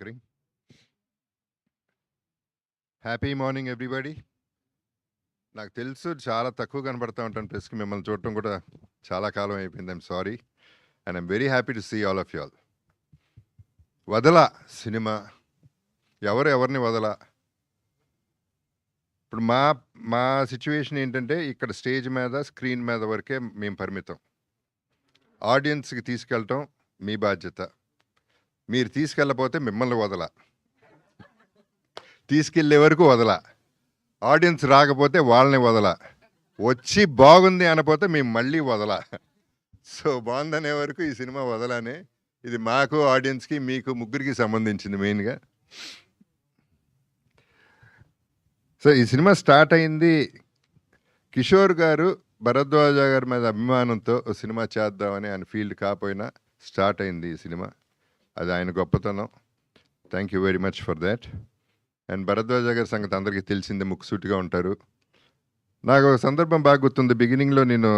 Green. Happy morning everybody. నాకు తెలుసు చాలా తక్కువ కనబడతా ఉంటాను ప్రెస్కి, మిమ్మల్ని చూడటం కూడా చాలా కాలం అయిపోయింది. I'm sorry and I'm very happy to see all of you all. వదల సినిమా ఎవరిని వదల. ఇప్పుడు మా మా సిచ్యువేషన్ ఏంటంటే ఇక్కడ స్టేజ్ మీద స్క్రీన్ మీద వరకే మేము పరిమితం. ఆడియన్స్కి తీసుకెళ్ళటం మీ బాధ్యత. మీరు తీసుకెళ్ళకపోతే మిమ్మల్ని వదల, తీసుకెళ్ళే వరకు వదల. ఆడియన్స్ రాకపోతే వాళ్ళని వదల, వచ్చి బాగుంది అనపోతే మేము మళ్ళీ వదల. సో బాగుందనే వరకు ఈ సినిమా వదలనే. ఇది మాకు, ఆడియన్స్కి, మీకు ముగ్గురికి సంబంధించింది మెయిన్గా. సో ఈ సినిమా స్టార్ట్ అయింది కిషోర్ గారు భరద్వాజ గారి మీద అభిమానంతో సినిమా చేద్దామని ఆయన ఫీల్డ్ కాకపోయినా స్టార్ట్ అయింది ఈ సినిమా. అది ఆయన గొప్పతనం. Thank you very much for that. And Bharadwaja గారి సంగతి అందరికీ తెలిసిందే, ముక్కుసూటిగా ఉంటారు. నాకు ఒక సందర్భం బాగా గుర్తుంది. బిగినింగ్లో నేను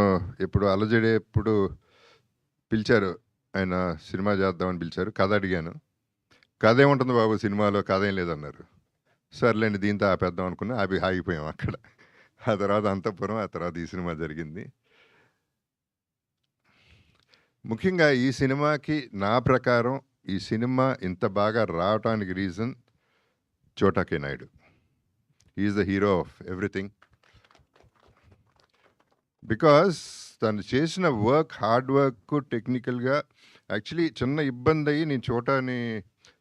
ఎప్పుడు అలజడే ఎప్పుడు పిలిచారు, ఆయన సినిమా చేద్దామని పిలిచారు. కథ అడిగాను. కథ ఏముంటుంది బాబు సినిమాలో, కథ ఏం లేదన్నారు. సర్లేండి దీంతో ఆపేద్దాం అనుకున్నా, ఆగిపోయాం అక్కడ. ఆ తర్వాత అంతఃపురం, ఆ తర్వాత ఈ సినిమా జరిగింది. ముఖ్యంగా ఈ సినిమాకి నా ప్రకారం ఈ సినిమా ఇంత బాగా రావటానికి reason Chota K Naidu. Is the hero of everything. Because తను చేసిన వర్క్, హార్డ్ వర్క్, టెక్నికల్గా యాక్చువల్లీ చిన్న ఇబ్బంది అయ్యి నేను చోటాని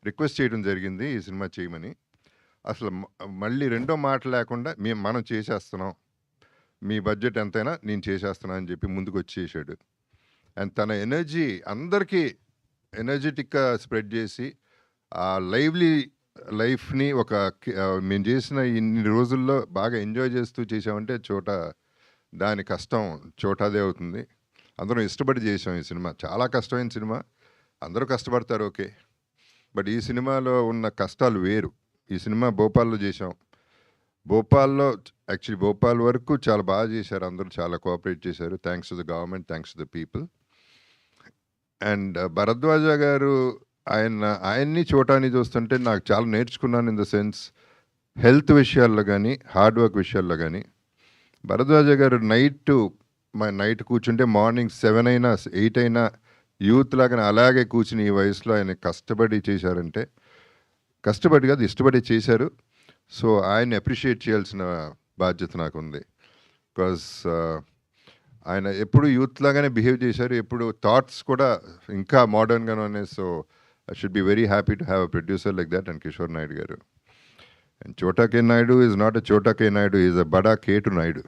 రిక్వెస్ట్ చేయడం జరిగింది ఈ సినిమా చేయమని. అసలు మళ్ళీ రెండో మాట లేకుండా మనం చేసేస్తున్నాం, మీ బడ్జెట్ ఎంతైనా నేను చేసేస్తున్నా అని చెప్పి ముందుకు వచ్చేసాడు. అండ్ తన ఎనర్జీ అందరికీ ఎనర్జెటిక్గా స్ప్రెడ్ చేసి ఆ లైవ్లీ లైఫ్ని మేము చేసిన ఇన్ని రోజుల్లో బాగా ఎంజాయ్ చేస్తూ చేసామంటే దాని కష్టం చోటాదే అవుతుంది. అందరం ఇష్టపడి చేసాం ఈ సినిమా. చాలా కష్టమైన సినిమా, అందరూ కష్టపడతారు ఓకే, బట్ ఈ సినిమాలో ఉన్న కష్టాలు వేరు. ఈ సినిమా భోపాల్లో చేసాం. యాక్చువల్లీ భోపాల్ వరకు చాలా బాగా చేశారు, అందరూ చాలా కోఆపరేట్ చేశారు. Thanks to the government, thanks to the people. And Bharadwaja గారు ఆయన్ని చోటాని చూస్తుంటే నాకు చాలా నేర్చుకున్నాను. ఇన్ ద సెన్స్ హెల్త్ విషయాల్లో కానీ, హార్డ్ వర్క్ విషయాల్లో కానీ. భరద్వాజ గారు నైట్ కూర్చుంటే మార్నింగ్ 7 అయినా 8 అయినా యూత్ లాగానే అలాగే కూర్చుని ఈ వయసులో ఆయన కష్టపడి చేశారంటే, కష్టపడి కాదు ఇష్టపడి చేశారు. సో ఆయన్ని అప్రిషియేట్ చేయాల్సిన బాధ్యత నాకుంది. బికాజ్ ఆయన ఎప్పుడు యూత్ లాగానే బిహేవ్ చేశారు, ఎప్పుడు థాట్స్ కూడా ఇంకా మోడర్న్గానే ఉన్నాయి. So I should be very happy to have a producer like that and Kishore Naidu గారు. అండ్ చోటా K Naidu is not a చోటా కే నాయుడు, ఈజ్ అ బడా కేటు నాయుడు.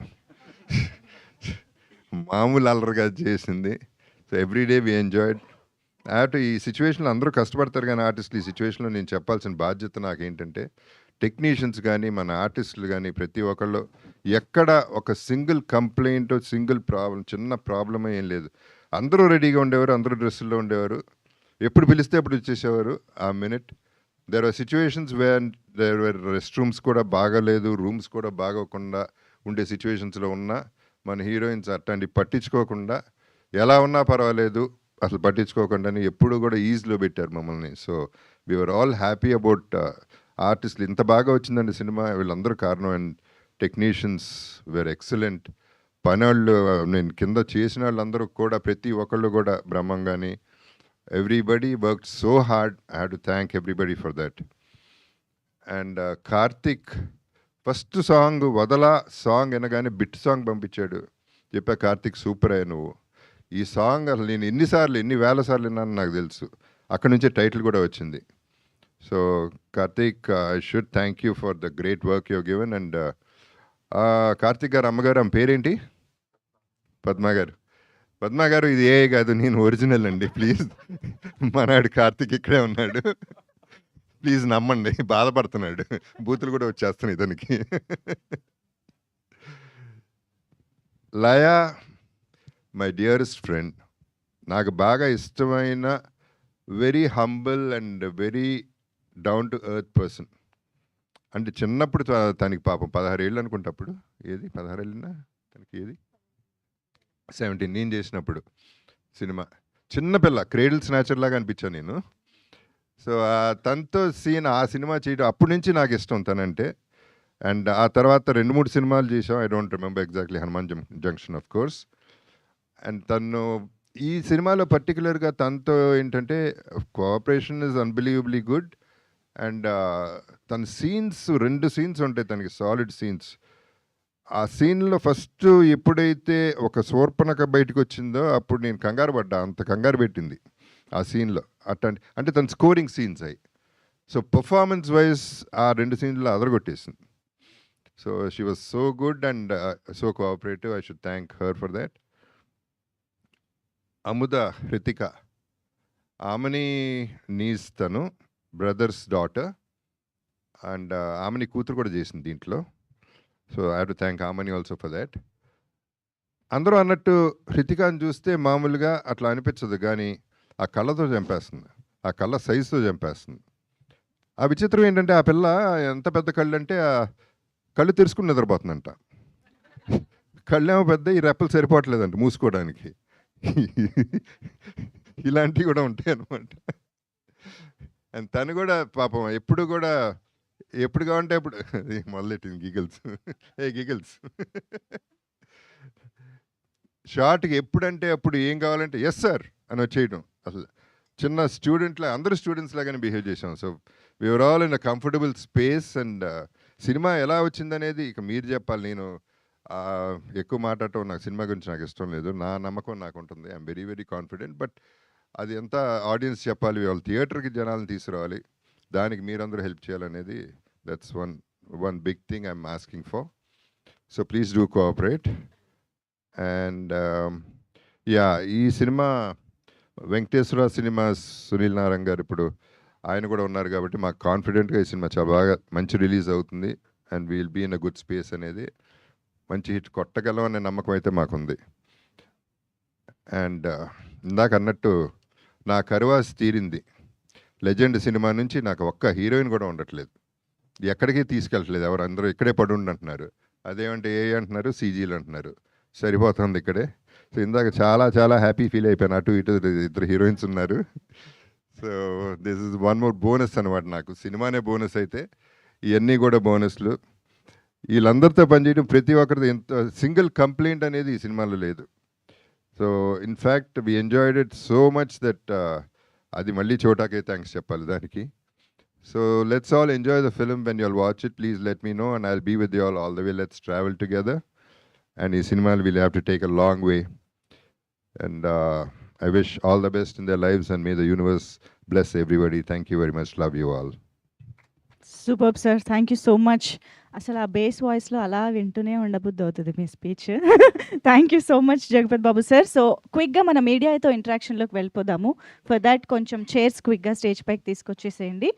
మామూలు అల్లరిగా చేసింది. So everyday we enjoyed. ఈ సిచ్యువేషన్లో అందరూ కష్టపడతారు కానీ ఆర్టిస్టులు, ఈ సిచ్యువేషన్లో నేను చెప్పాల్సిన బాధ్యత నాకేంటంటే, టెక్నీషియన్స్ కానీ మన ఆర్టిస్టులు కానీ ప్రతి ఒక్కళ్ళు ఎక్కడ ఒక సింగిల్ కంప్లైంట్, సింగిల్ ప్రాబ్లం, చిన్న ప్రాబ్లమే ఏం లేదు. అందరూ రెడీగా ఉండేవారు, అందరూ డ్రెస్సుల్లో ఉండేవారు, ఎప్పుడు పిలిస్తే అప్పుడు వచ్చేసేవారు ఆ minute. There are situations where rest rooms కూడా బాగాలేదు, రూమ్స్ కూడా బాగోకుండా ఉండే సిచ్యువేషన్స్లో ఉన్న మన హీరోయిన్స్ అట్లాంటి పట్టించుకోకుండా ఎలా ఉన్నా పర్వాలేదు అసలు పట్టించుకోకుండానే ఎప్పుడు కూడా ఈజీలో పెట్టారు మమ్మల్ని. So we are all happy about ఆర్టిస్టులు. ఇంత బాగా వచ్చిందండి సినిమా, వీళ్ళందరూ కారణం. And technicians were excellent. పనివాళ్ళు, నేను కింద చేసిన వాళ్ళందరూ కూడా ప్రతి ఒక్కళ్ళు కూడా బ్రహ్మంగాని, everybody work so hard. I have to thank everybody for that. And Karthik first song వదలా సాంగ్ వినగానే బిట్ సాంగ్ పంపించాడు. చెప్పా కార్తిక్ సూపర్ అయ్యా నువ్వు. ఈ సాంగ్ అసలు నేను ఎన్ని వేల సార్లు విన్నాను నాకు తెలుసు. అక్కడి నుంచే టైటిల్ కూడా వచ్చింది. So Karthik, I should thank you for the great work you given. And Karthik గారు అమ్మగారు ఆమె పేరేంటి? పద్మా గారు ఇది ఏ కాదు, నేను ఒరిజినల్ అండి, ప్లీజ్. మనాడు కార్తిక్ ఇక్కడే ఉన్నాడు, ప్లీజ్ నమ్మండి. బాధపడుతున్నాడు, బూతులు కూడా వచ్చేస్తున్నాయి ఇతనికి. లయా మై డియరెస్ట్ ఫ్రెండ్, నాకు బాగా ఇష్టమైన very humble and very down to earth person. అంటే చిన్నప్పుడు తనకి పాపం 16 ఏళ్ళు అనుకుంటా, అప్పుడు ఏది 16 ఏళ్ళినా తనకి, ఏది 17 నేను చేసినప్పుడు సినిమా. చిన్నపిల్ల, క్రేడిల్ స్నాచర్ లాగా అనిపించాను నేను. సో, తనతో సీన్ ఆ సినిమా చేయడం అప్పటి నుంచి నాకిష్టం తనంటే. అండ్ ఆ తర్వాత 2, 3 సినిమాలు చేశాం. I don't remember exactly 'Hanuman junction' of course. And తను ఈ సినిమాలో పర్టిక్యులర్‌గా తనతో ఏంటంటే cooperation is unbelievably good. And తన సీన్స్ 2 సీన్స్ ఉంటాయి తనకి సాలిడ్ సీన్స్. ఆ సీన్‌లో ఫస్ట్ ఎప్పుడైతే ఒక శూర్పణఖ బయటకొచ్చిందో అప్పుడు నేను కంగారు పడ్డా. అంత కంగారు పెట్టింది ఆ సీన్‌లో. అంటే తన స్కోరింగ్ సీన్స్ అయి. సో, పెర్ఫార్మన్స్ వైస్ ఆ 2 సీన్‌లో అదరగొట్టేసింది. So, she was so good and so cooperative. I should thank her for that. Amudha Hrithika ఆమెని నీస్ తను బ్రదర్స్ డాటర్. అండ్ ఆమెని కూతురు కూడా చేసింది దీంట్లో. So, I have to thank ఆమెని ఆల్సో ఫర్ థాట్. అందరూ అన్నట్టు హృతికాని చూస్తే మామూలుగా అట్లా అనిపించదు కానీ ఆ కళ్ళతో చంపేస్తుంది. ఆ కళ్ళ సైజుతో చంపేస్తుంది. ఆ విచిత్రం ఏంటంటే ఆ పిల్ల ఎంత పెద్ద కళ్ళంటే కళ్ళు తెరుచుకుని నిద్రపోతుందంట. కళ్ళేమో పెద్ద, ఈ రెప్పలు సరిపోవట్లేదంట మూసుకోవడానికి. ఇలాంటివి కూడా ఉంటాయి అన్నమాట. అండ్ తను కూడా పాపం ఎప్పుడు కావాలంటే అప్పుడు మొదలెట్టింది గిగిల్స్. గిగిల్స్. షార్ట్‌కి ఎప్పుడంటే అప్పుడు ఏం కావాలంటే యెస్ సార్ అని వచ్చేయడం. అసలు చిన్న స్టూడెంట్‌లా అందరూ స్టూడెంట్స్ లాగానే బిహేవ్ చేసాం. So, we are all in a comfortable space. And cinema ఎలా వచ్చిందనేది ఇక మీరు చెప్పాలి. నేను ఎక్కువ మాట్లాడటం నాకు సినిమా గురించి నాకు ఇష్టం లేదు. నా నమ్మకం నాకుంటుంది. I'm very very confident. But అది ఎంత ఆడియన్స్ చెప్పాలి, వాళ్ళు థియేటర్‌కి జనాలను తీసుకురావాలి. దానికి మీరందరూ హెల్ప్ చేయాలనేది that's one big thing I'm asking for. So, please do cooperate. And ఈ సినిమా వెంకటేశ్వర సినిమాస్ సునీల్ నారాయణ గారు ఇప్పుడు ఆయన కూడా ఉన్నారు కాబట్టి మాకు కాన్ఫిడెంట్గా ఈ సినిమా చాలా బాగా మంచి రిలీజ్ అవుతుంది. And we'll be in a good space అనేది మంచి హిట్ కొట్టగలం అనే నమ్మకం అయితే మాకుంది. అండ్ ఇందాక అన్నట్టు నా కరువాసి తీరింది. లెజెండ్ సినిమా నుంచి నాకు ఒక్క హీరోయిన్ కూడా ఉండట్లేదు. ఎక్కడికి తీసుకెళ్ళట్లేదు. ఎవరు అందరూ ఇక్కడే పడుండి అంటున్నారు. అదేమంటే ఏ అంటున్నారు, సీజీలు అంటున్నారు. సరిపోతుంది ఇక్కడే. సో, ఇందాక చాలా చాలా హ్యాపీ ఫీల్ అయిపోయాను. అటు ఇటు 2 హీరోయిన్స్ ఉన్నారు. So, this is one more bonus అనమాట నాకు. సినిమానే బోనస్ అయితే ఇవన్నీ కూడా బోనస్లు. వీళ్ళందరితో పనిచేయడం ప్రతి ఒక్కరిది ఎంత సింగిల్ కంప్లైంట్ అనేది ఈ సినిమాలో లేదు. So, in fact we enjoyed it so much that అది మళ్ళీ చోటాకే థ్యాంక్స్ చెప్పాలి దానికి. So, let's all enjoy the film. When you all watch it please let me know and I will be with you all the way. Let's travel together. And ఈ సినిమాలు will have to take a long way. And I wish all the best in their lives and may the universe bless everybody. Thank you very much. Love you all. Superb sir. Thank you so much. అసలు ఆ base వాయిస్‌లో అలా వింటూనే ఉండబుద్ధి అవుతుంది మీ speech. Thank you so much Jagapathi Babu sir. So, క్విక్‌గా మన మీడియాతో ఇంటరాక్షన్‌లోకి వెళ్ళిపోదాము. ఫర్ దాట్ కొంచెం చైర్స్ క్విక్‌గా స్టేజ్ పైకి తీసుకొచ్చేసేయండి.